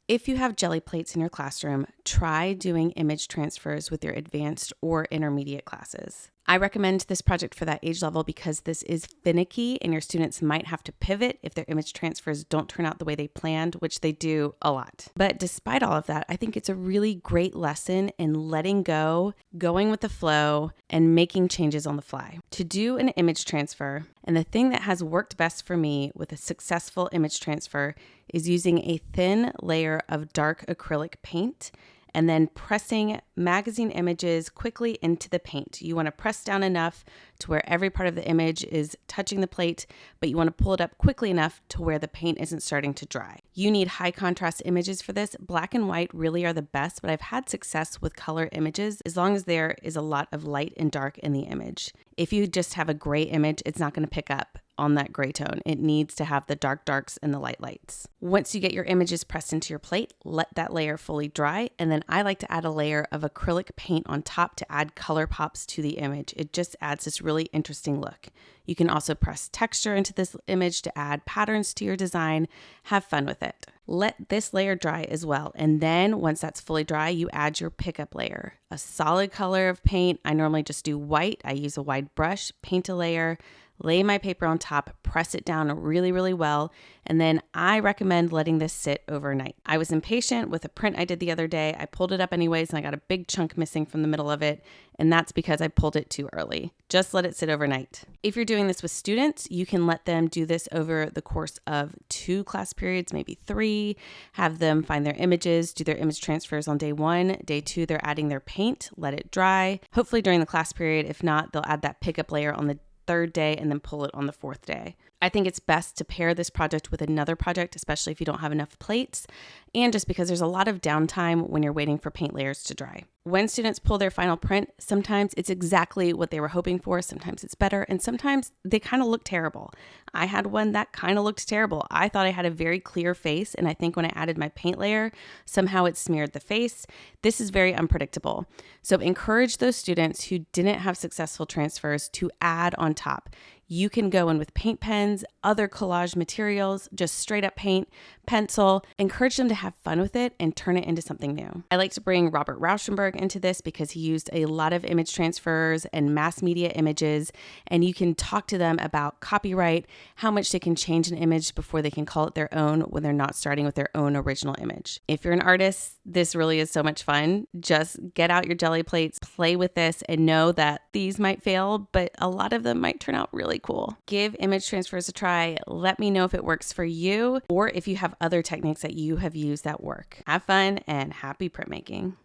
If you have Gelli plates in your classroom, try doing image transfers with your advanced or intermediate classes. I recommend this project for that age level because this is finicky and your students might have to pivot if their image transfers don't turn out the way they planned, which they do a lot. But despite all of that, I think it's a really great lesson in letting go, going with the flow, and making changes on the fly. To do an image transfer, and the thing that has worked best for me with a successful image transfer is using a thin layer of dark acrylic paint and then pressing magazine images quickly into the paint. You want to press down enough to where every part of the image is touching the plate, but you want to pull it up quickly enough to where the paint isn't starting to dry. You need high contrast images for this. Black and white really are the best, but I've had success with color images as long as there is a lot of light and dark in the image. If you just have a gray image, it's not going to pick up on that gray tone. It needs to have the dark darks and the light lights. Once you get your images pressed into your plate, let that layer fully dry. And then I like to add a layer of acrylic paint on top to add color pops to the image. It just adds this really interesting look. You can also press texture into this image to add patterns to your design. Have fun with it. Let this layer dry as well. And then once that's fully dry, you add your pickup layer. A solid color of paint. I normally just do white. I use a wide brush, paint a layer, lay my paper on top, press it down really, really well, and then I recommend letting this sit overnight. I was impatient with a print I did the other day. I pulled it up anyways, and I got a big chunk missing from the middle of it, and that's because I pulled it too early. Just let it sit overnight. If you're doing this with students, you can let them do this over the course of 2 class periods, maybe 3, have them find their images, do their image transfers on day 1. Day 2, they're adding their paint, let it dry. Hopefully during the class period. If not, they'll add that pickup layer on the 3rd day and then pull it on the 4th day. I think it's best to pair this project with another project, especially if you don't have enough plates, and just because there's a lot of downtime when you're waiting for paint layers to dry. When students pull their final print, sometimes it's exactly what they were hoping for, sometimes it's better, and sometimes they kind of look terrible. I had one that kind of looked terrible. I thought I had a very clear face, and I think when I added my paint layer, somehow it smeared the face. This is very unpredictable. So encourage those students who didn't have successful transfers to add on top. You can go in with paint pens, other collage materials, just straight up paint, pencil. Encourage them to have fun with it and turn it into something new. I like to bring Robert Rauschenberg into this because he used a lot of image transfers and mass media images, and you can talk to them about copyright, how much they can change an image before they can call it their own when they're not starting with their own original image. If you're an artist, this really is so much fun. Just get out your Gelli plates, play with this, and know that these might fail, but a lot of them might turn out really cool. Give image transfers a try. Let me know if it works for you or if you have other techniques that you have used that work. Have fun and happy printmaking.